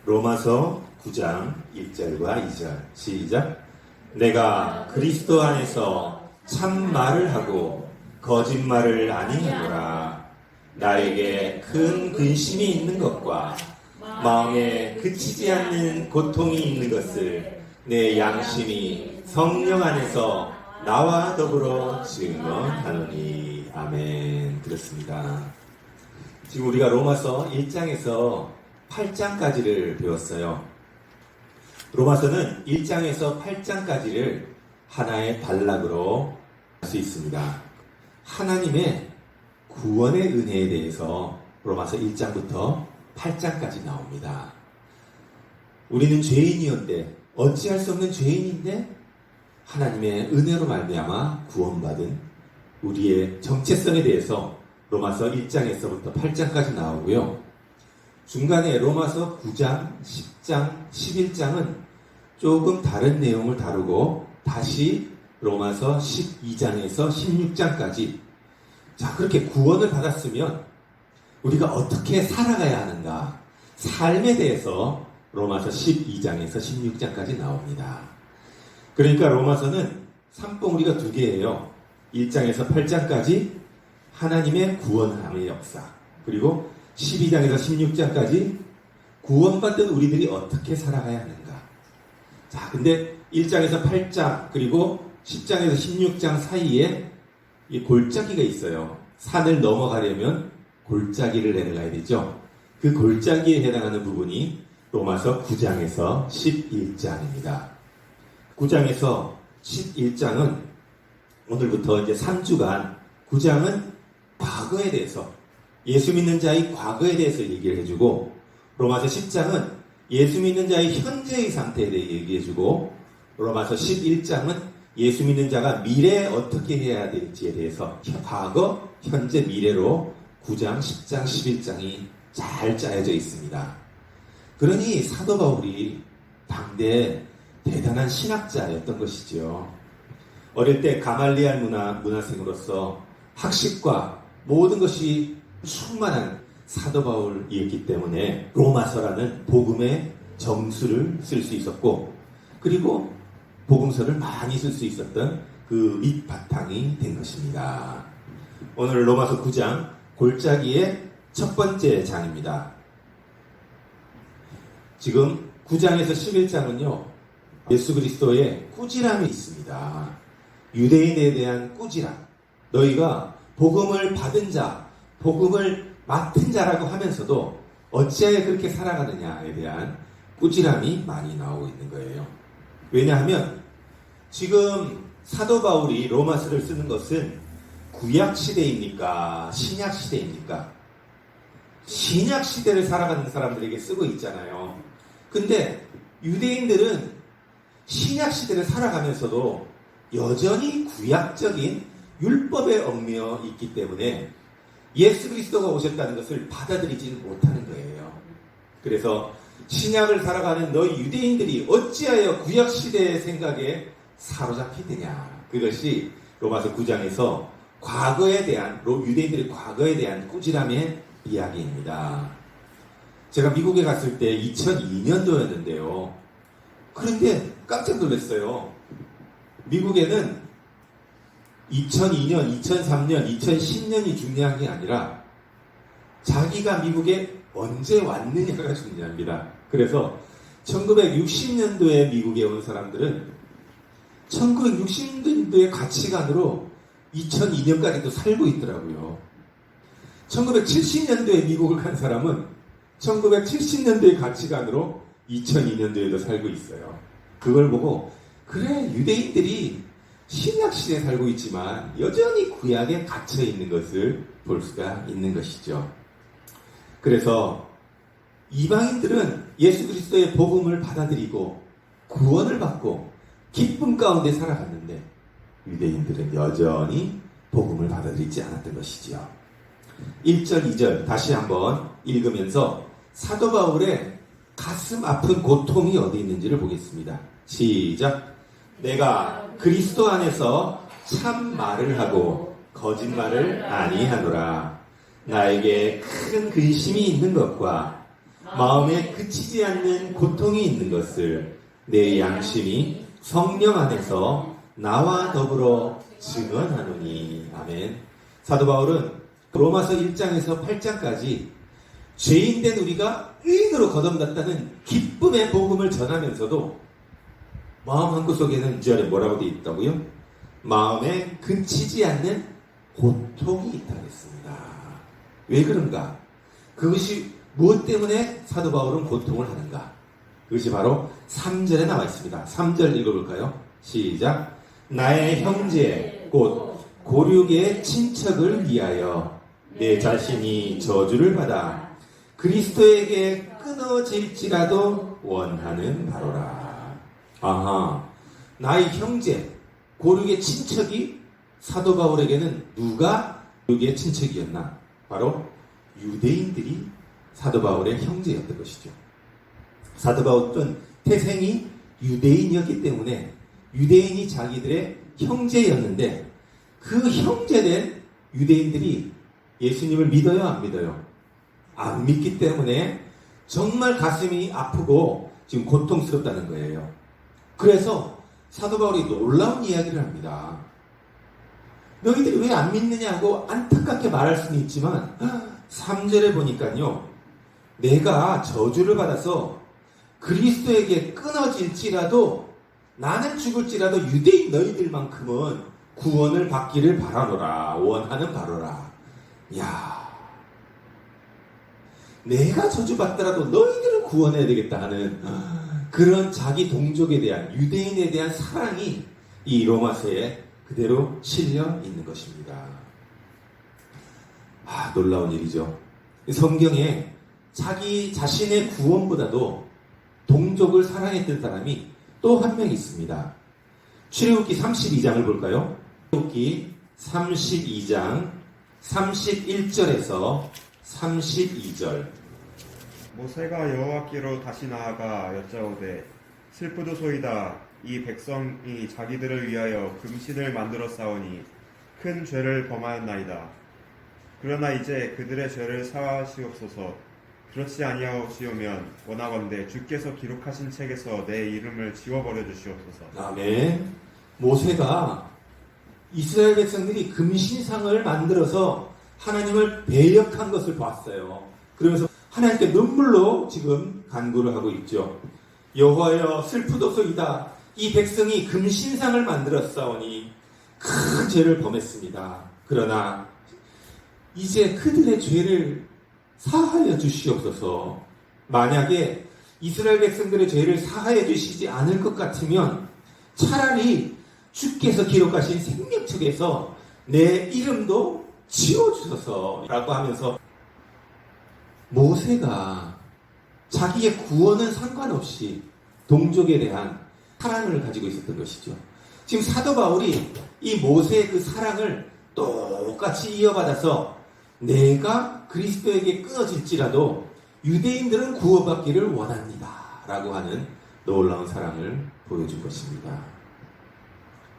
로마서 9장 1절과 2절 시작. 내가 그리스도 안에서 참 말을 하고 거짓말을 아니하노라. 나에게 큰 근심이 있는 것과 마음에 그치지 않는 고통이 있는 것을 내 양심이 성령 안에서 나와 더불어 증언하노니. 아멘. 그렇습니다. 지금 우리가 로마서 1장에서 8장까지를 배웠어요. 로마서는 1장에서 8장까지를 하나의 단락으로 할 수 있습니다. 하나님의 구원의 은혜에 대해서 로마서 1장부터 8장까지 나옵니다. 우리는 죄인이었는데, 어찌할 수 없는 죄인인데 하나님의 은혜로 말미암아 구원받은 우리의 정체성에 대해서 로마서 1장에서부터 8장까지 나오고요. 중간에 로마서 9장, 10장, 11장은 조금 다른 내용을 다루고 다시 로마서 12장에서 16장까지, 자, 그렇게 구원을 받았으면 우리가 어떻게 살아가야 하는가, 삶에 대해서 로마서 12장에서 16장까지 나옵니다. 그러니까 로마서는 산봉우리가 두 개예요. 1장에서 8장까지 하나님의 구원함의 역사, 그리고 12장에서 16장까지 구원받은 우리들이 어떻게 살아가야 하는가. 자, 근데 1장에서 8장 그리고 10장에서 16장 사이에 이 골짜기가 있어요. 산을 넘어가려면 골짜기를 내려가야 되죠. 그 골짜기에 해당하는 부분이 로마서 9장에서 11장입니다. 9장에서 11장은 오늘부터 이제 3주간 9장은 과거에 대해서, 예수 믿는 자의 과거에 대해서 얘기를 해주고, 로마서 10장은 예수 믿는 자의 현재의 상태에 대해 얘기해주고, 로마서 11장은 예수 믿는 자가 미래에 어떻게 해야 될지에 대해서 과거, 현재, 미래로 9장, 10장, 11장이 잘 짜여져 있습니다. 그러니 사도 바울이 당대 대단한 신학자였던 것이죠. 어릴 때 가말리알 문화생으로서 학식과 모든 것이 충만한 사도 바울이었기 때문에 로마서라는 복음의 정수를 쓸 수 있었고, 그리고 복음서를 많이 쓸 수 있었던 그 밑바탕이 된 것입니다. 오늘 로마서 9장 골짜기의 첫 번째 장입니다. 지금 9장에서 11장은요, 예수 그리스도의 꾸지람이 있습니다. 유대인에 대한 꾸지람. 너희가 복음을 받은 자, 복음을 맡은 자라고 하면서도 어찌하여 그렇게 살아가느냐에 대한 꾸지람이 많이 나오고 있는 거예요. 왜냐하면 지금 사도 바울이 로마서를 쓰는 것은 구약 시대입니까? 신약 시대입니까? 신약 시대를 살아가는 사람들에게 쓰고 있잖아요. 근데 유대인들은 신약 시대를 살아가면서도 여전히 구약적인 율법에 얽매여 있기 때문에 예수 그리스도가 오셨다는 것을 받아들이지는 못하는 거예요. 그래서 신약을 살아가는 너희 유대인들이 어찌하여 구약 시대의 생각에 사로잡히느냐. 그것이 로마서 9장에서 과거에 대한, 유대인들의 과거에 대한 꾸지람의 이야기입니다. 제가 미국에 갔을 때 2002년도였는데요. 그런데 깜짝 놀랐어요. 미국에는 2002년, 2003년, 2010년이 중요한 게 아니라 자기가 미국에 언제 왔느냐가 중요합니다. 그래서 1960년도에 미국에 온 사람들은 1960년도의 가치관으로 2002년까지도 살고 있더라고요. 1970년도에 미국을 간 사람은 1970년도의 가치관으로 2002년도에도 살고 있어요. 그걸 보고, 그래, 유대인들이 신약시대에 살고 있지만 여전히 구약에 갇혀 있는 것을 볼 수가 있는 것이죠. 그래서 이방인들은 예수 그리스도의 복음을 받아들이고 구원을 받고 기쁨 가운데 살아갔는데 유대인들은 여전히 복음을 받아들이지 않았던 것이지요. 1절, 2절 다시 한번 읽으면서 사도 바울의 가슴 아픈 고통이 어디 있는지를 보겠습니다. 시작. 내가 그리스도 안에서 참 말을 하고 거짓말을 아니하노라. 나에게 큰 근심이 있는 것과 마음에 그치지 않는 고통이 있는 것을 내 양심이 성령 안에서 나와 더불어 증언하노니. 아멘. 사도 바울은 로마서 1장에서 8장까지 죄인된 우리가 의인으로 거듭났다는 기쁨의 복음을 전하면서도 마음 한구석에는 2절에 뭐라고 되어 있다고요? 마음에 그치지 않는 고통이 있다 그랬습니다. 왜 그런가? 그것이 무엇 때문에 사도 바울은 고통을 하는가? 그것이 바로 3절에 나와 있습니다. 3절 읽어볼까요? 시작. 나의 형제 곧 고륙의 친척을 위하여 내 자신이 저주를 받아 그리스도에게 끊어질지라도 원하는 바로라. 아하, 나의 형제 고륙의 친척이 사도 바울에게는 누가 고륙의 친척이었나? 바로 유대인들이 사도 바울의 형제였던 것이죠. 사도 바울은 태생이 유대인이었기 때문에 유대인이 자기들의 형제였는데 그 형제된 유대인들이 예수님을 믿어요, 안 믿어요? 안 믿기 때문에 정말 가슴이 아프고 지금 고통스럽다는 거예요. 그래서 사도 바울이 놀라운 이야기를 합니다. 너희들이 왜 안 믿느냐고 안타깝게 말할 수는 있지만 3절에 보니까요. 내가 저주를 받아서 그리스도에게 끊어질지라도 나는 죽을지라도 유대인 너희들만큼은 구원을 받기를 바라노라. 원하는 바로라. 야, 내가 저주받더라도 너희들은 구원해야 되겠다 하는 그런 자기 동족에 대한 유대인에 대한 사랑이 이 로마서에 그대로 실려 있는 것입니다. 놀라운 일이죠. 성경에 자기 자신의 구원보다도 동족을 사랑했던 사람이 또 한 명 있습니다. 출애굽기 32장을 볼까요? 출애굽기 32장 31절에서 32절. 모세가 여호와께로 다시 나아가 여짜오되 슬프도소이다. 이 백성이 자기들을 위하여 금신을 만들어 싸우니 큰 죄를 범하였나이다. 그러나 이제 그들의 죄를 사하시옵소서. 그렇지 아니하옵시오면 원하건대 주께서 기록하신 책에서 내 이름을 지워버려 주시옵소서. 아멘. 모세가 이스라엘 백성들이 금신상을 만들어서 하나님을 배역한 것을 봤어요. 그러면서 하나님께 눈물로 지금 간구를 하고 있죠. 여호와여 슬프도소이다. 이 백성이 금신상을 만들었사오니 큰 죄를 범했습니다. 그러나 이제 그들의 죄를 사하여 주시옵소서. 만약에 이스라엘 백성들의 죄를 사하여 주시지 않을 것 같으면 차라리 주께서 기록하신 생명책에서 내 이름도 지워주소서 라고 하면서 모세가 자기의 구원은 상관없이 동족에 대한 사랑을 가지고 있었던 것이죠. 지금 사도 바울이 이 모세의 그 사랑을 똑같이 이어받아서 내가 그리스도에게 끊어질지라도 유대인들은 구원받기를 원합니다 라고 하는 놀라운 사랑을 보여준 것입니다.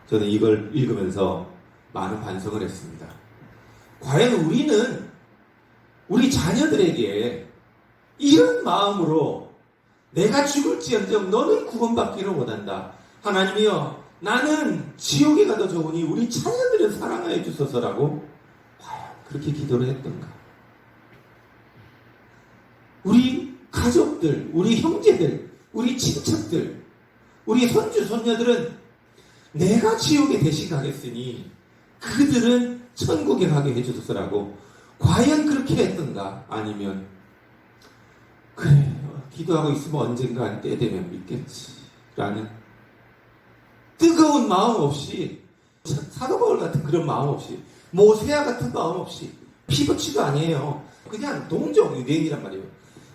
저는 이걸 읽으면서 많은 반성을 했습니다. 과연 우리는 우리 자녀들에게 이런 마음으로 내가 죽을지언정 너는 구원받기를 원한다. 하나님이여 나는 지옥에 가도 좋으니 우리 자녀들을 사랑하여 주소서라고 과연 그렇게 기도를 했던가? 우리 가족들, 우리 형제들, 우리 친척들, 우리 손주, 손녀들은 내가 지옥에 대식하겠으니 그들은 천국에 가게 해주소서라고 과연 그렇게 했던가? 아니면 그래 기도하고 있으면 언젠가 때 되면 믿겠지 라는 뜨거운 마음 없이 사도 바울 같은 그런 마음 없이 모세아 같은 마음 없이 피부치도 아니에요. 그냥 동족 유대인이란 말이에요.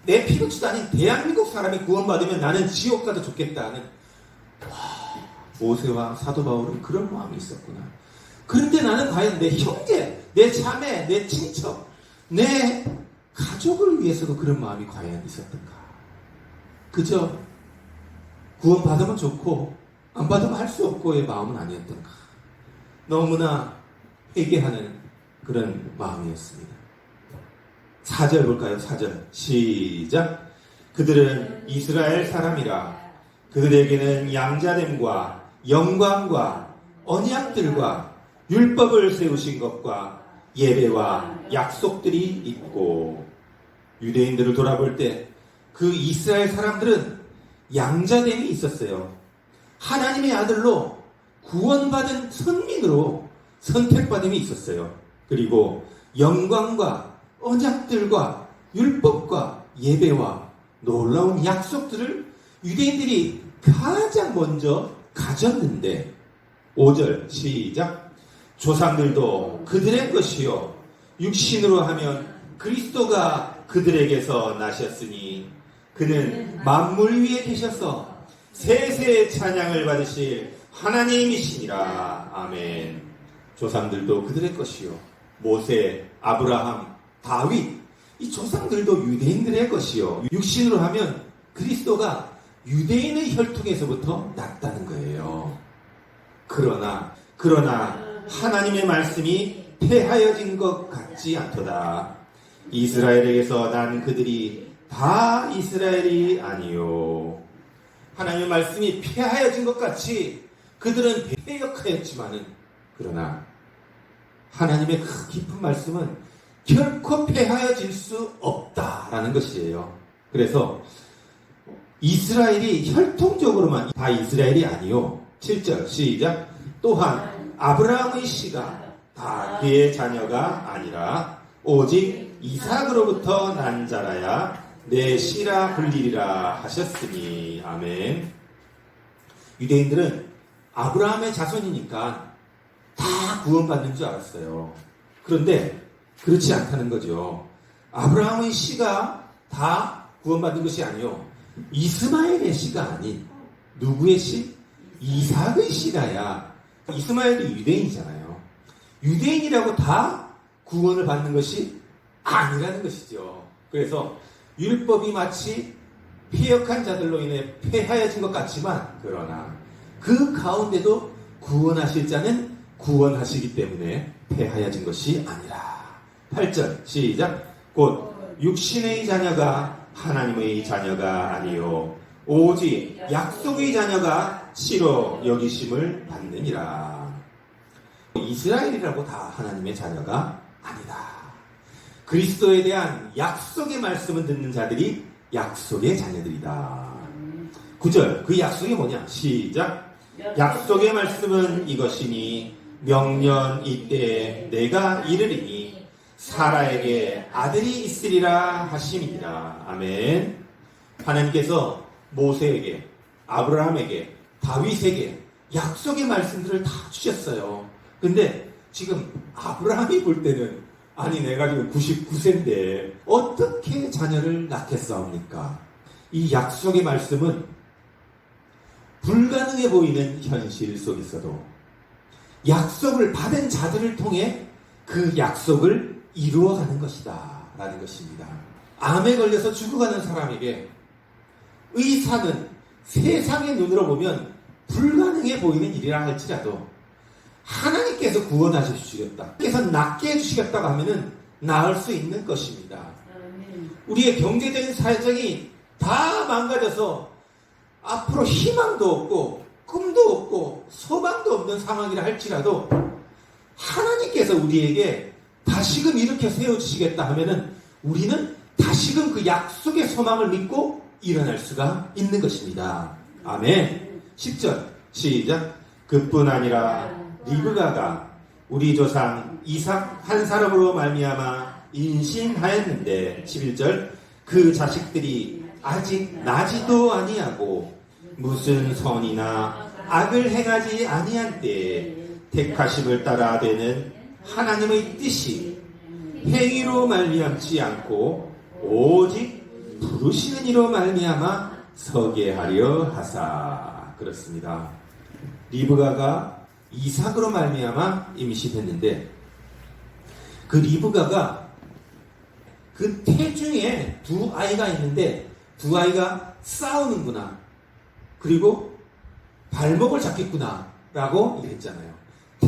내 피부치도 아닌 대한민국 사람이 구원받으면 나는 지옥 가도 좋겠다 하는 모세와 사도 바울은 그런 마음이 있었구나. 그런데 나는 과연 내 형제, 내 자매, 내 친척, 내 가족을 위해서도 그런 마음이 과연 있었던가. 그저 구원받으면 좋고 안 받으면 할 수 없고의 마음은 아니었던가. 너무나 회개하는 그런 마음이었습니다. 4절 볼까요? 4절 시작. 그들은 이스라엘 사람이라. 그들에게는 양자됨과 영광과 언약들과 율법을 세우신 것과 예배와 약속들이 있고. 유대인들을 돌아볼 때 그 이스라엘 사람들은 양자됨이 있었어요. 하나님의 아들로 구원받은 선민으로 선택받음이 있었어요. 그리고 영광과 언약들과 율법과 예배와 놀라운 약속들을 유대인들이 가장 먼저 가졌는데, 5절 시작. 조상들도 그들의 것이요 육신으로 하면 그리스도가 그들에게서 나셨으니 그는 만물 위에 계셔서 세세의 찬양을 받으실 하나님이시니라. 아멘. 조상들도 그들의 것이요. 모세, 아브라함, 다윗, 이 조상들도 유대인들의 것이요. 육신으로 하면 그리스도가 유대인의 혈통에서부터 났다는 거예요. 그러나 하나님의 말씀이 폐하여진 것 같지 않도다. 이스라엘에게서 난 그들이 다 이스라엘이 아니요. 하나님의 말씀이 폐하여진 것 같이 그들은 폐역하였지만은, 그러나 하나님의 그 깊은 말씀은 결코 폐하여질 수 없다라는 것이에요. 그래서 이스라엘이 혈통적으로만 다 이스라엘이 아니요. 7절 시작. 또한 아브라함의 씨가 다 그의 자녀가 아니라 오직 이삭으로부터 난 자라야 내 씨라 불리리라 하셨으니. 아멘. 유대인들은 아브라함의 자손이니까 다 구원받는 줄 알았어요. 그런데 그렇지 않다는 거죠. 아브라함의 씨가 다 구원받는 것이 아니요, 이스마엘의 씨가 아닌 누구의 씨? 이삭의 씨라야. 이스마엘이 유대인이잖아요. 유대인이라고 다 구원을 받는 것이 아니라는 것이죠. 그래서 율법이 마치 폐역한 자들로 인해 폐하여진 것 같지만, 그러나 그 가운데도 구원하실 자는 구원하시기 때문에 폐하여진 것이 아니라. 8절 시작. 곧 육신의 자녀가 하나님의 자녀가 아니요 오직 약속의 자녀가 씨로 여기심을 받느니라. 이스라엘이라고 다 하나님의 자녀가 아니다. 그리스도에 대한 약속의 말씀을 듣는 자들이 약속의 자녀들이다. 9절 그 약속이 뭐냐? 시작. 약속의 말씀은 이것이니 명년 이때에 내가 이르리니 사라에게 아들이 있으리라 하심이니라. 아멘. 하나님께서 모세에게, 아브라함에게, 다윗에게 약속의 말씀들을 다 주셨어요. 근데 지금 아브라함이 볼 때는, 아니 내가 지금 99세인데 어떻게 자녀를 낳겠사옵니까? 이 약속의 말씀은 불가능해 보이는 현실 속에서도 약속을 받은 자들을 통해 그 약속을 이루어가는 것이다 라는 것입니다. 암에 걸려서 죽어가는 사람에게 의사는 세상의 눈으로 보면 불가능해 보이는 일이라 할지라도 하나님께서 구원하셔 주시겠다, 하나님께서 낫게 해주시겠다고 하면은 나을 수 있는 것입니다. 우리의 경제적인 사정이 다 망가져서 앞으로 희망도 없고 꿈도 없고 소망도 없는 상황이라 할지라도 하나님께서 우리에게 다시금 일으켜 세워주시겠다 하면은 우리는 다시금 그 약속의 소망을 믿고 일어날 수가 있는 것입니다. 아멘. 10절 시작. 그뿐 아니라 리브가가 우리 조상 이삭 한 사람으로 말미암아 인신하였는데, 11절 그 자식들이 아직 나지도 아니하고 무슨 선이나 악을 행하지 아니한 때에 택하심을 따라 되는 하나님의 뜻이 행위로 말미암지 않고 오직 부르시는 이로 말미암아 서게 하려 하사. 그렇습니다. 리브가가 이삭으로 말미암아 임신했는데, 그 리브가가 그 태중에 두 아이가 있는데 두 아이가 싸우는구나, 그리고 발목을 잡겠구나 라고 얘기했잖아요.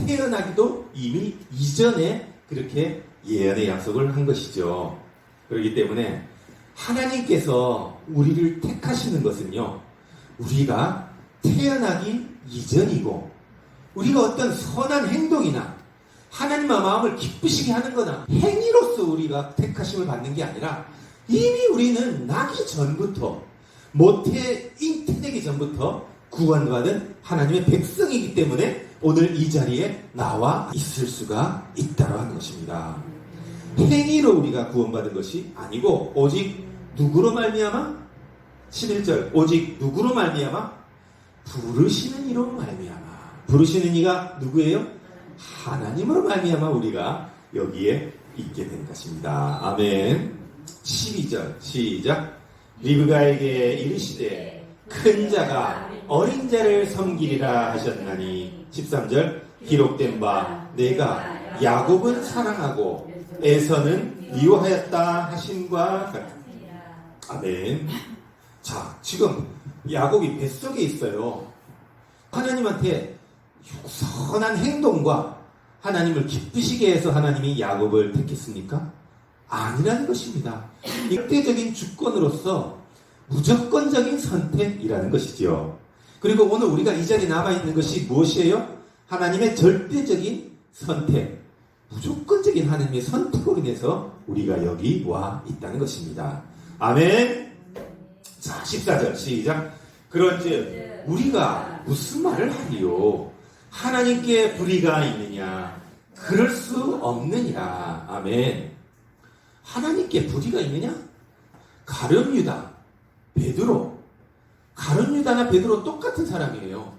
태어나기도 이미 이전에 그렇게 예언의 약속을 한 것이죠. 그렇기 때문에 하나님께서 우리를 택하시는 것은요, 우리가 태어나기 이전이고, 우리가 어떤 선한 행동이나 하나님의 마음을 기쁘시게 하는 거나 행위로서 우리가 택하심을 받는 게 아니라 이미 우리는 나기 전부터, 모태 잉태되기 전부터 구원받은 하나님의 백성이기 때문에 오늘 이 자리에 나와 있을 수가 있다고 하는 것입니다. 행위로 우리가 구원받은 것이 아니고 오직 누구로 말미암아? 11절 오직 누구로 말미암아? 부르시는 이로 말미암아. 부르시는 이가 누구예요? 하나님으로 말미암아 우리가 여기에 있게 된 것입니다. 아멘. 12절 시작. 리브가에게 이르시되 큰 자가 어린 자를 섬기리라 하셨나니 13절 기록된 바 내가 야곱은 사랑하고 에서는 미워하였다 하심과 같다. 아멘. 자, 지금 야곱이 뱃속에 있어요. 하나님한테 선한 행동과 하나님을 기쁘시게 해서 하나님이 야곱을 택했습니까? 아니라는 것입니다. 입대적인 주권으로서 무조건적인 선택이라는 것이죠. 그리고 오늘 우리가 이 자리에 남아있는 것이 무엇이에요? 하나님의 절대적인 선택, 무조건적인 하나님의 선택으로 인해서 우리가 여기 와 있다는 것입니다. 아멘. 자, 14절 시작. 그런즉 우리가 무슨 말을 하리요? 하나님께 불의가 있느냐? 그럴 수 없느니라. 아멘. 하나님께 불의가 있느냐? 가룟 유다, 베드로. 가룟 유다나 베드로 똑같은 사람이에요.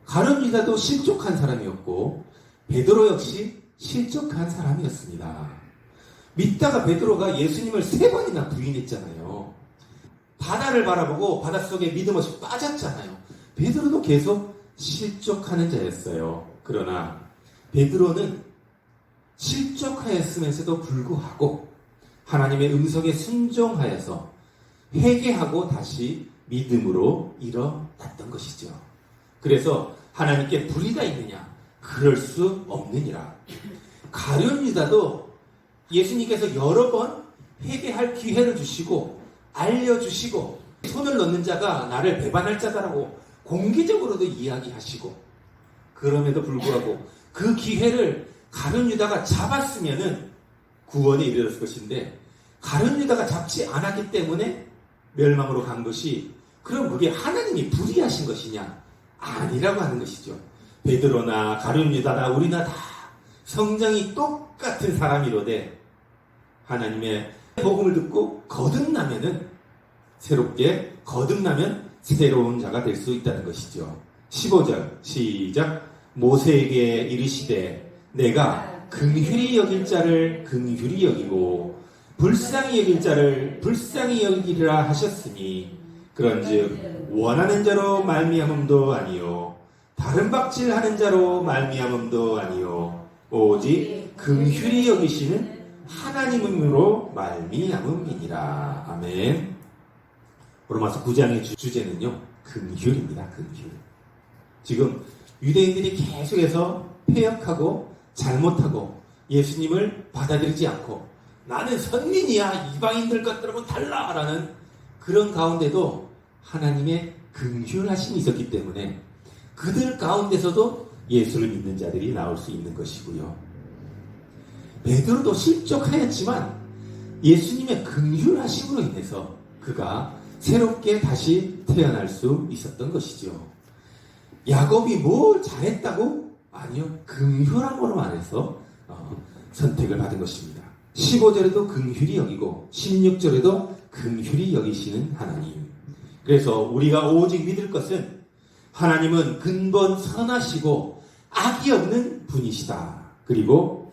가룟 유다도 실족한 사람이었고 베드로 역시 실족한 사람이었습니다. 믿다가 베드로가 예수님을 3번이나 부인했잖아요. 바다를 바라보고 바닷속에 믿음 없이 빠졌잖아요. 베드로도 계속 실족하는 자였어요. 그러나 베드로는 실족하였으면서도 불구하고 하나님의 음성에 순종하여서 회개하고 다시 믿음으로 일어났던 것이죠. 그래서 하나님께 불의가 있느냐? 그럴 수 없느니라. 가룟 유다도 예수님께서 여러 번 회개할 기회를 주시고 알려주시고 손을 넣는 자가 나를 배반할 자다라고 공개적으로도 이야기하시고 그럼에도 불구하고 그 기회를 가룟 유다가 잡았으면은 구원에 이르렀을 것인데 가룟 유다가 잡지 않았기 때문에 멸망으로 간 것이 그럼 그게 하나님이 불의하신 것이냐? 아니라고 하는 것이죠. 베드로나 가룟 유다나 우리나 다 성정이 똑같은 사람이로되 하나님의 복음을 듣고 거듭나면은 새롭게 거듭나면 새로운 자가 될 수 있다는 것이죠. 15절 시작. 모세에게 이르시되 내가 긍휼히 여길 자를 긍휼히 여기고 불쌍히 여길 자를 불쌍히 여기리라 하셨으니 그런즉 원하는 자로 말미암음도 아니요 다른 박질하는 자로 말미암음도 아니요 오직 긍휼히 여기시는 하나님으로 말미암음이니라. 아멘. 로마서 9장의 주제는요 긍휼입니다. 긍휼. 지금 유대인들이 계속해서 폐역하고 잘못하고 예수님을 받아들이지 않고 나는 선민이야 이방인들 것들하고 달라라는 그런 가운데도 하나님의 긍휼하심이 있었기 때문에 그들 가운데서도 예수를 믿는 자들이 나올 수 있는 것이고요. 베드로도 실족하였지만 예수님의 긍휼하심으로 인해서 그가 새롭게 다시 태어날 수 있었던 것이죠. 야곱이 뭘 잘했다고? 아니요. 긍휼함으로 말해서 선택을 받은 것입니다. 15절에도 긍휼히 여기고 16절에도 긍휼히 여기시는 하나님. 그래서 우리가 오직 믿을 것은 하나님은 근본 선하시고 악이 없는 분이시다. 그리고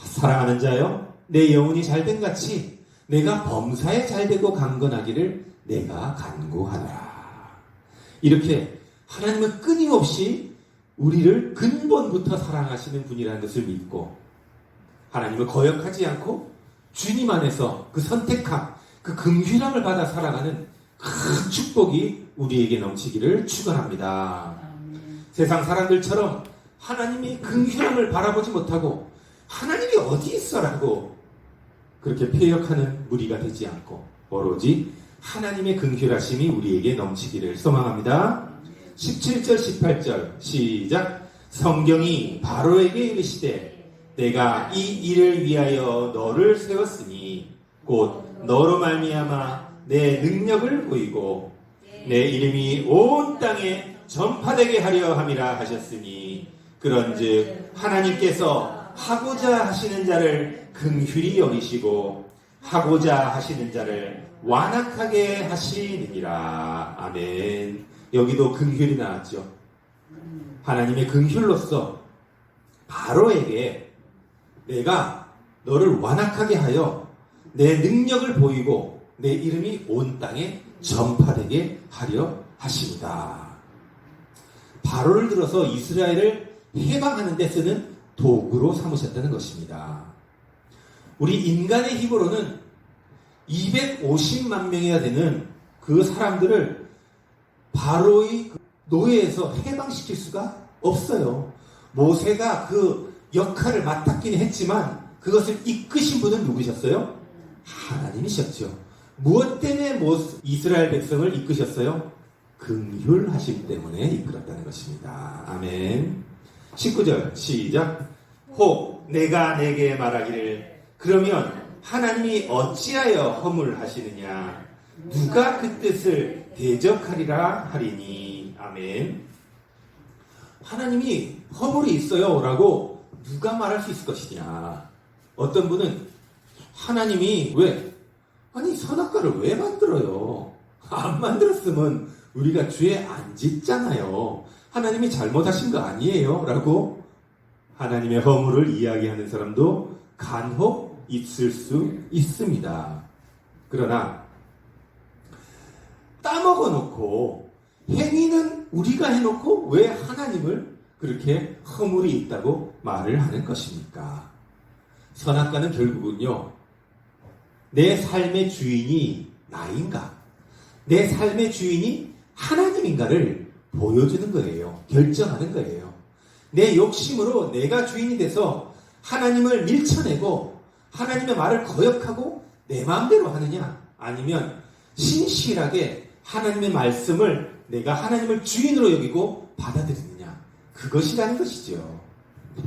사랑하는 자여 내 영혼이 잘된 같이 내가 범사에 잘되고 강건하기를 내가 간구하노라. 이렇게 하나님은 끊임없이 우리를 근본부터 사랑하시는 분이라는 것을 믿고 하나님을 거역하지 않고 주님 안에서 그 선택함, 그 긍휼함을 받아 살아가는 큰 축복이 우리에게 넘치기를 축원합니다. 세상 사람들처럼 하나님이 긍휼함을 바라보지 못하고 하나님이 어디 있어라고 그렇게 폐역하는 무리가 되지 않고 오로지 하나님의 긍휼하심이 우리에게 넘치기를 소망합니다. 17절 18절 시작. 성경이 바로에게 이르시되 내가 이 일을 위하여 너를 세웠으니 곧 너로 말미암아 내 능력을 보이고 내 이름이 온 땅에 전파되게 하려 함이라 하셨으니 그런즉 하나님께서 하고자 하시는 자를 긍휼히 여기시고 하고자 하시는 자를 완악하게 하시느니라. 아멘. 여기도 긍휼이 나왔죠. 하나님의 긍휼로서 바로에게 내가 너를 완악하게 하여 내 능력을 보이고 내 이름이 온 땅에 전파되게 하려 하십니다. 바로를 들어서 이스라엘을 해방하는 데 쓰는 도구로 삼으셨다는 것입니다. 우리 인간의 힘으로는 250만 명이나 되는 그 사람들을 바로의 노예에서 해방시킬 수가 없어요. 모세가 그 역할을 맡았긴 했지만 그것을 이끄신 분은 누구셨어요? 하나님이셨죠. 무엇 때문에 이스라엘 백성을 이끄셨어요? 긍휼하심 때문에 이끌었다는 것입니다. 아멘. 19절 시작. 혹 내가 내게 말하기를 그러면 하나님이 어찌하여 허물하시느냐 누가 그 뜻을 대적하리라 하리니. 아멘. 하나님이 허물이 있어요 라고 누가 말할 수 있을 것이냐. 어떤 분은 하나님이 아니 선악과를 왜 만들어요? 안 만들었으면 우리가 죄 안 짓잖아요. 하나님이 잘못하신 거 아니에요? 라고 하나님의 허물을 이야기하는 사람도 간혹 있을 수 있습니다. 그러나 따먹어 놓고 행위는 우리가 해놓고 왜 하나님을 그렇게 허물이 있다고 말을 하는 것입니까? 선악과는 결국은요, 내 삶의 주인이 나인가, 내 삶의 주인이 하나님인가를 보여주는 거예요. 결정하는 거예요. 내 욕심으로 내가 주인이 돼서 하나님을 밀쳐내고 하나님의 말을 거역하고 내 마음대로 하느냐, 아니면 신실하게 하나님의 말씀을 내가 하나님을 주인으로 여기고 받아들이느냐, 그것이라는 것이죠.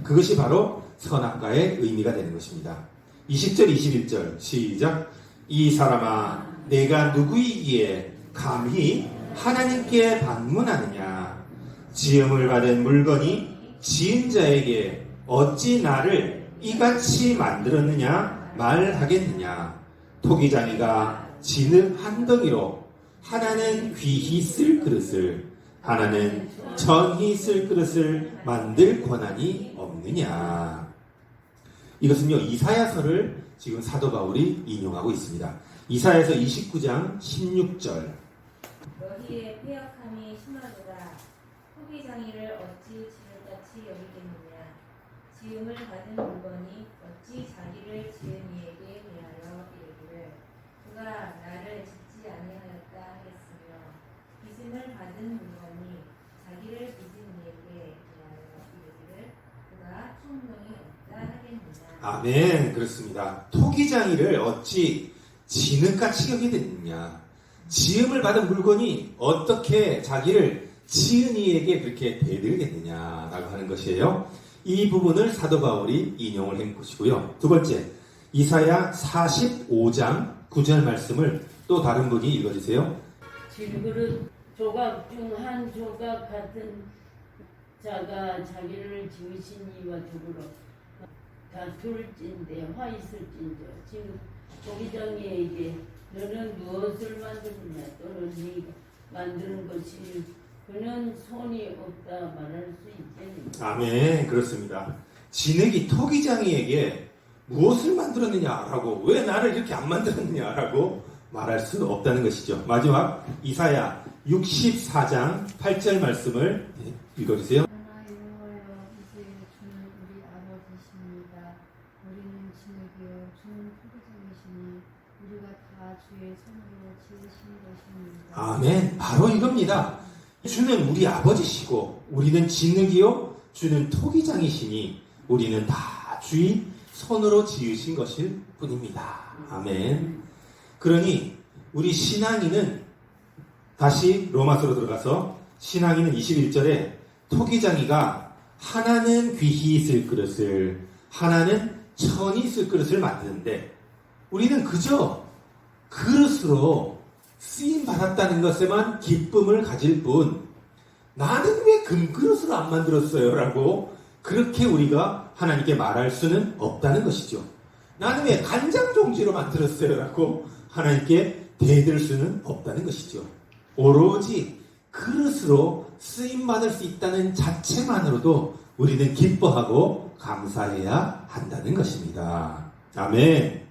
그것이 바로 선악과의 의미가 되는 것입니다. 20절 21절 시작. 이 사람아 내가 누구이기에 감히 하나님께 반문하느냐. 지음을 받은 물건이 지은 자에게 어찌 나를 이같이 만들었느냐 말하겠느냐. 토기장이가 진흙 한 덩이로 하나는 귀히 쓸 그릇을 하나는 전히 쓸 그릇을 만들 권한이 없느냐. 이것은요, 이사야서를 지금 사도 바울이 인용하고 있습니다. 이사야서 29장 16절. 너희의 패역함이 심하도다. 토기장이를 어찌 지흙같이 여기겠느냐. 지음을 받은 물건이 어찌 자기를 지은 이에게 대하여 이르기를 그가 나를 짓지 아니하였다 하겠으며 빚음을 받은 물건이 자기를 빚은 이에게 대하여 이르기를 그가 충동이 없다 하겠느냐. 아멘. 그렇습니다. 토기장이를 어찌 진흙같이 여기겠느냐. 지음을 받은 물건이 어떻게 자기를 지은 이에게 그렇게 대들겠느냐라고 하는 것이에요. 이 부분을 사도 바울이 인용을 한 것이고요. 두 번째, 이사야 45장 9절 말씀을 또 다른 분이 읽어주세요. 질그릇 조각 중 한 조각 같은 자가 자기를 지으신 이와 더불어 다툴진대 화 있을진저 지금 도기장이에게 너는 무엇을 만드느냐 또는 네가 만드는 것이 그는 손이 없다 말할 수 있겠느냐. 아멘. 그렇습니다. 진흙이 토기장이에게 무엇을 만들었느냐라고, 왜 나를 이렇게 안 만들었느냐라고 말할 수 없다는 것이죠. 마지막 이사야 64장 8절 말씀을 읽어주세요. 하나 여호와여 이제 주는 우리 아버지십니다. 우리는 진흙이요 주는 토기장이시니 우리가 다 주의 손으로 지으신 것입니다. 아멘. 바로 이겁니다. 주는 우리 아버지시고 우리는 진흙이요 주는 토기장이시니 우리는 다 주의 손으로 지으신 것일 뿐입니다. 아멘. 그러니 우리 신앙인은 다시 로마서로 들어가서 신앙인은 21절에 토기장이가 하나는 귀히 쓸 그릇을 하나는 천히 쓸 그릇을 만드는데 우리는 그저 그릇으로 쓰임 받았다는 것에만 기쁨을 가질 뿐 나는 왜 금그릇으로 안 만들었어요? 라고 그렇게 우리가 하나님께 말할 수는 없다는 것이죠. 나는 왜 간장종지로 만들었어요? 라고 하나님께 대들 수는 없다는 것이죠. 오로지 그릇으로 쓰임받을 수 있다는 자체만으로도 우리는 기뻐하고 감사해야 한다는 것입니다. 아멘.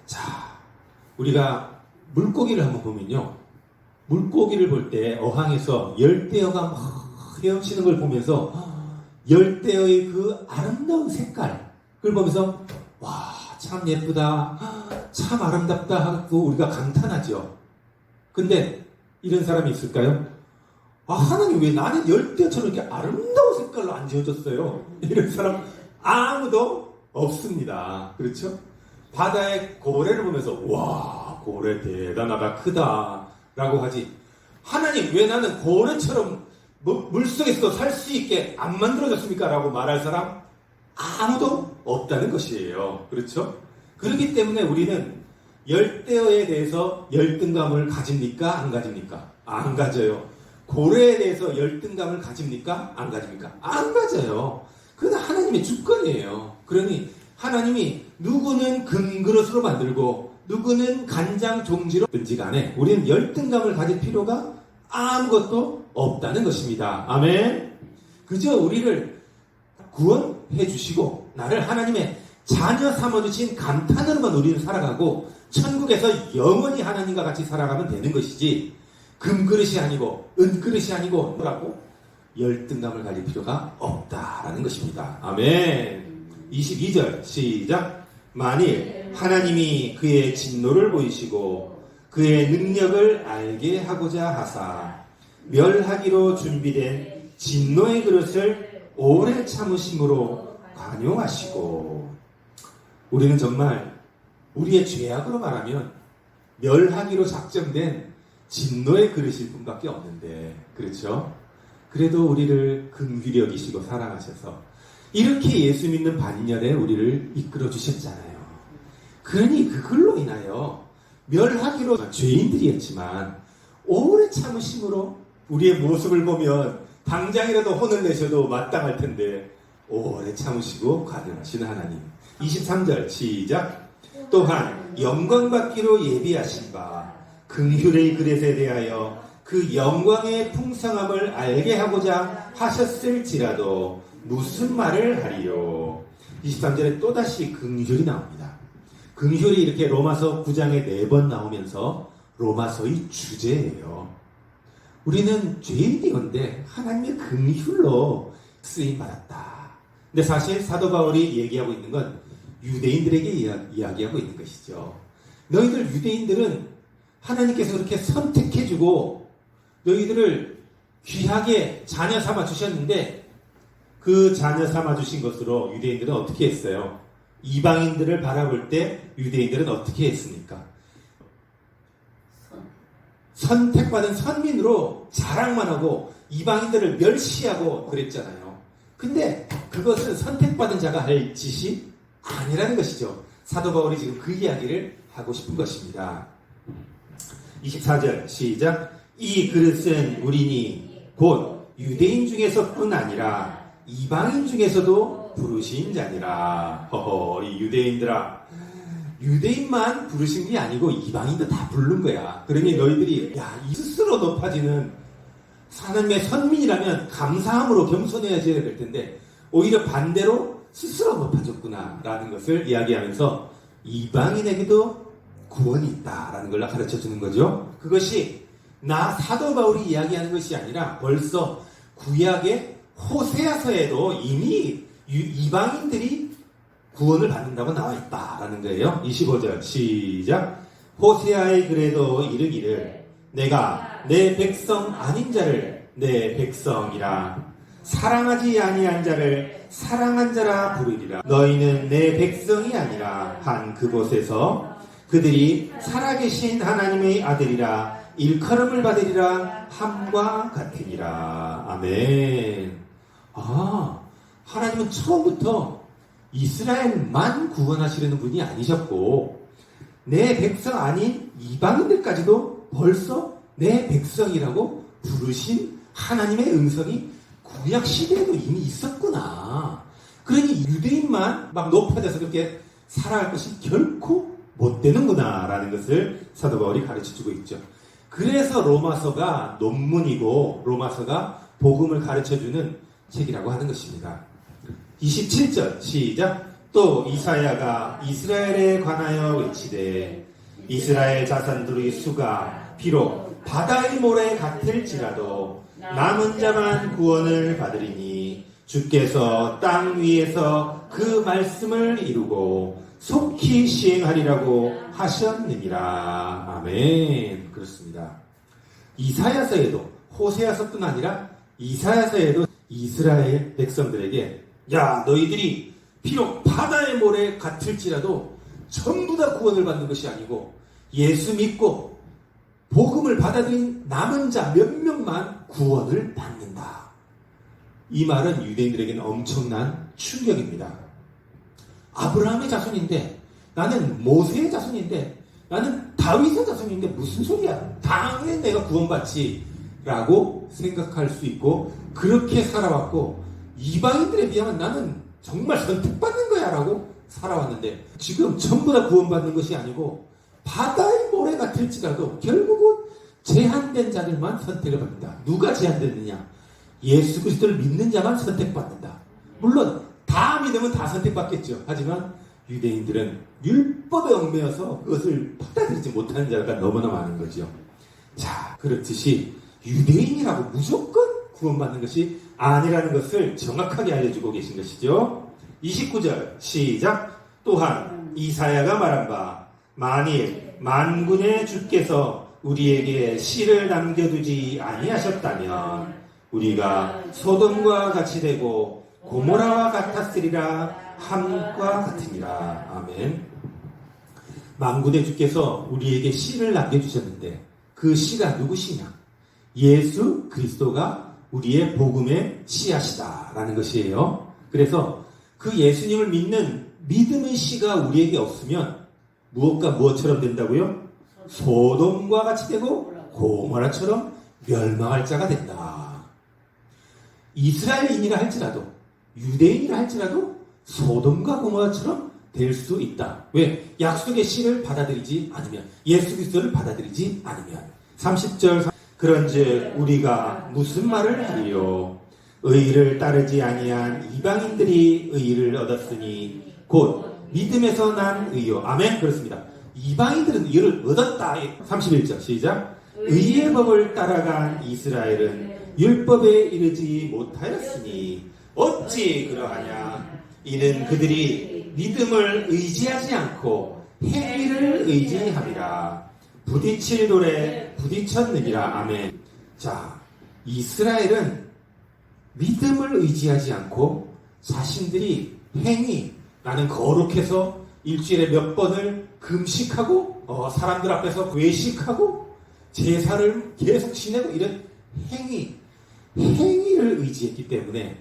자, 우리가 물고기를 한번 보면요. 물고기를 볼 때 어항에서 열대어가 막 헤엄치는 걸 보면서 열대어의 그 아름다운 색깔을 보면서 와, 참 예쁘다, 참 아름답다 하고 우리가 감탄하죠. 근데 이런 사람이 있을까요? 아, 하나님 왜 나는 열대어처럼 이렇게 아름다운 색깔로 안 지어졌어요? 이런 사람 아무도 없습니다. 그렇죠? 바다의 고래를 보면서 와, 고래 대단하다, 크다 라고 하지. 하나님 왜 나는 고래처럼 물속에서도 살 수 있게 안 만들어졌습니까? 라고 말할 사람 아무도 없다는 것이에요. 그렇죠? 그렇기 때문에 우리는 열대어에 대해서 열등감을 가집니까? 안 가집니까? 안 가져요. 고래에 대해서 열등감을 가집니까? 안 가집니까? 안 가져요. 그건 하나님의 주권이에요. 그러니 하나님이 누구는 금그릇으로 만들고 누구는 간장 종지로 든지 간에 우리는 열등감을 가질 필요가 아무것도 없다는 것입니다. 아멘. 그저 우리를 구원해 주시고 나를 하나님의 자녀 삼아주신 감탄으로만 우리는 살아가고 천국에서 영원히 하나님과 같이 살아가면 되는 것이지 금그릇이 아니고 은그릇이 아니고 뭐라고 열등감을 가질 필요가 없다라는 것입니다. 아멘. 22절 시작. 만일 하나님이 그의 진노를 보이시고 그의 능력을 알게 하고자 하사 멸하기로 준비된 진노의 그릇을 오래 참으심으로 관용하시고 우리는 정말 우리의 죄악으로 말하면 멸하기로 작정된 진노의 그릇일 뿐밖에 없는데 그렇죠? 그래도 우리를 긍휼히 여기시고 사랑하셔서 이렇게 예수 믿는 반년에 우리를 이끌어 주셨잖아요. 그러니 그걸로 인하여 멸하기로 죄인들이었지만 오래 참으심으로 우리의 모습을 보면 당장이라도 혼을 내셔도 마땅할 텐데 오래 참으시고 관용하시는 하나님. 23절 시작. 또한 영광받기로 예비하신 바 긍휼의 그릇에 대하여 그 영광의 풍성함을 알게 하고자 하셨을지라도 무슨 말을 하리요. 23절에 또다시 긍휼이 나옵니다. 긍휼이 이렇게 로마서 9장에 4번 나오면서 로마서의 주제예요. 우리는 죄인이었는데 하나님의 긍휼로 쓰임받았다. 근데 사실 사도 바울이 얘기하고 있는 건 유대인들에게 이야기하고 있는 것이죠. 너희들 유대인들은 하나님께서 그렇게 선택해주고 너희들을 귀하게 자녀 삼아 주셨는데 그 자녀 삼아 주신 것으로 유대인들은 어떻게 했어요? 이방인들을 바라볼 때 유대인들은 어떻게 했습니까? 선택받은 선민으로 자랑만 하고 이방인들을 멸시하고 그랬잖아요. 근데 그것은 선택받은 자가 할 짓이 아니라는 것이죠. 사도 바울이 지금 그 이야기를 하고 싶은 것입니다. 24절 시작. 이 그릇은 우리니 곧 유대인 중에서뿐 아니라 이방인 중에서도 부르신 자니라. 허허, 이 유대인들아, 유대인만 부르신 게 아니고 이방인도 다 부른 거야. 그러니 너희들이 이 스스로 높아지는 하나님의 선민이라면 감사함으로 겸손해야 될 텐데 오히려 반대로 스스로 높아졌구나라는 것을 이야기하면서 이방인에게도 구원이 있다라는 걸 가르쳐주는 거죠. 그것이 나 사도 바울이 이야기하는 것이 아니라 벌써 구약의 호세아서에도 이미 이방인들이 구원을 받는다고 나와 있다라는 거예요. 25절 시작. 호세아의 글에도 이르기를 내가 내 백성 아닌 자를 내 백성이라 사랑하지 아니한 자를 사랑한 자라 부르리라. 너희는 내 백성이 아니라 한 그곳에서 그들이 살아계신 하나님의 아들이라 일컬음을 받으리라 함과 같으니라. 아멘. 하나님은 처음부터 이스라엘만 구원하시려는 분이 아니셨고 내 백성 아닌 이방인들까지도 벌써 내 백성이라고 부르신 하나님의 음성이 구약 시대에도 이미 있었구나. 그러니 유대인만 막 높아져서 그렇게 살아갈 것이 결코 못 되는구나 라는 것을 사도 바울이 가르쳐주고 있죠. 그래서 로마서가 논문이고 로마서가 복음을 가르쳐주는 책이라고 하는 것입니다. 27절 시작. 또 이사야가 이스라엘에 관하여 외치되 이스라엘 자손들의 수가 비록 바다의 모래 같을지라도 남은 자만 구원을 받으리니 주께서 땅 위에서 그 말씀을 이루고 속히 시행하리라고 하셨느니라. 아멘. 그렇습니다. 이사야서에도 호세아서뿐 아니라 이사야서에도 이스라엘 백성들에게 야 너희들이 비록 바다의 모래 같을지라도 전부 다 구원을 받는 것이 아니고 예수 믿고 복음을 받아들인 남은 자 몇 명만 구원을 받는다. 이 말은 유대인들에게는 엄청난 충격입니다. 아브라함의 자손인데 나는 모세의 자손인데 나는 다윗의 자손인데 무슨 소리야. 당연히 내가 구원받지 라고 생각할 수 있고 그렇게 살아왔고 이방인들에 비하면 나는 정말 선택받는 거야 라고 살아왔는데 지금 전부 다 구원받는 것이 아니고 바다의 모래 같을지라도 결국은 제한된 자들만 선택을 받는다. 누가 제한됐느냐? 예수 그리스도를 믿는 자만 선택받는다. 물론 다 믿으면 다 선택받겠죠. 하지만 유대인들은 율법에 얽매여서 그것을 받아들이지 못하는 자가 너무나 많은 거죠. 자, 그렇듯이 유대인이라고 무조건 구원받는 것이 아니라는 것을 정확하게 알려주고 계신 것이죠. 29절 시작. 또한 이사야가 말한 바 만일 만군의 주께서 우리에게 씨를 남겨두지 아니하셨다면 우리가 소돔과 같이 되고 고모라와 같았으리라 함과 같으니라. 아멘. 만군의 주께서 우리에게 씨를 남겨주셨는데 그 씨가 누구시냐? 예수 그리스도가 우리의 복음의 씨앗이다라는 것이에요. 그래서 그 예수님을 믿는 믿음의 씨가 우리에게 없으면 무엇과 무엇처럼 된다고요? 소돔과 같이 되고 고모라처럼 멸망할 자가 된다. 이스라엘인이라 할지라도 유대인이라 할지라도 소돔과 고모라처럼 될 수 있다. 왜? 약속의 씨를 받아들이지 않으면 예수 그리스도를 받아들이지 않으면 30절 그런즉 우리가 무슨 말을 하리요? 의를 따르지 아니한 이방인들이 의를 얻었으니 곧 믿음에서 난 의요. 아멘. 그렇습니다. 이방인들은 의를 얻었다. 31절 시작. 의의 법을 따라간 이스라엘은 율법에 이르지 못하였으니 어찌 그러하냐? 이는 그들이 믿음을 의지하지 않고 행위를 의지함이라. 부딪힐 돌에 부딪혔느니라. 아멘. 자, 이스라엘은 믿음을 의지하지 않고 자신들이 행위, 나는 거룩해서 일주일에 몇 번을 금식하고 사람들 앞에서 외식하고 제사를 계속 지내고 이런 행위를 의지했기 때문에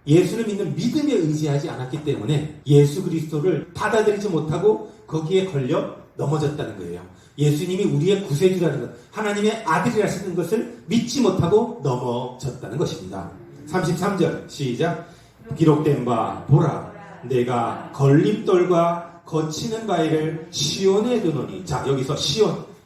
예수를 믿는 믿음에 의지하지 않았기 때문에 예수 그리스도를 받아들이지 못하고 거기에 걸려 넘어졌다는 거예요. 예수님이 우리의 구세주라는 것, 하나님의 아들이라시는 것을 믿지 못하고 넘어졌다는 것입니다. 33절 시작. 기록된 바 보라 내가 걸림돌과 거치는 바위를 시온에 두노니. 자, 여기서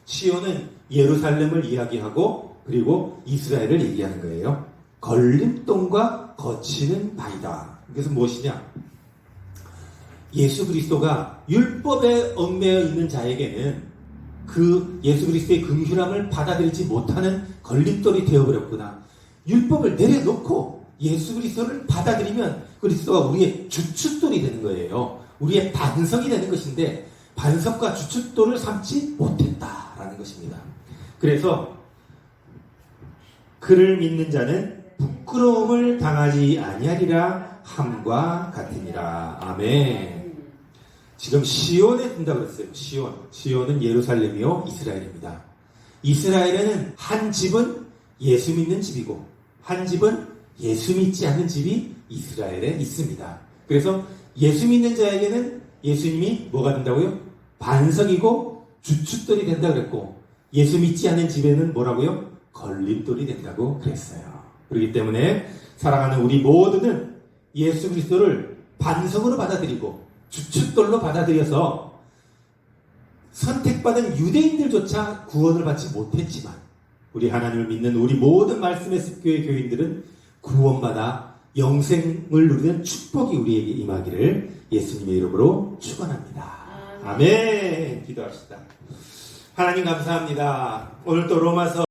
시온은 예루살렘을 이야기하고 그리고 이스라엘을 얘기하는 거예요. 걸림돌과 거치는 바위다. 그래서 무엇이냐? 예수 그리스도가 율법에 얽매여 있는 자에게는 그 예수 그리스도의 긍휼함을 받아들이지 못하는 걸림돌이 되어버렸구나. 율법을 내려놓고 예수 그리스도를 받아들이면 그리스도가 우리의 주춧돌이 되는 거예요. 우리의 반석이 되는 것인데 반석과 주춧돌을 삼지 못했다라는 것입니다. 그래서 그를 믿는 자는 부끄러움을 당하지 아니하리라 함과 같으니라. 아멘. 지금 시온에 든다고 그랬어요. 시온은 예루살렘이요 이스라엘입니다. 이스라엘에는 한 집은 예수 믿는 집이고 한 집은 예수 믿지 않는 집이 이스라엘에 있습니다. 그래서 예수 믿는 자에게는 예수님이 뭐가 된다고요? 반석이고 주춧돌이 된다고 그랬고, 예수 믿지 않는 집에는 뭐라고요? 걸림돌이 된다고 그랬어요. 그렇기 때문에 사랑하는 우리 모두는 예수 그리스도를 반석으로 받아들이고 주춧돌로 받아들여서 선택받은 유대인들조차 구원을 받지 못했지만, 우리 하나님을 믿는 우리 모든 말씀의 습교회 교인들은 구원받아 영생을 누리는 축복이 우리에게 임하기를 예수님의 이름으로 축원합니다. 아멘. 기도합시다. 하나님 감사합니다. 오늘 또 로마서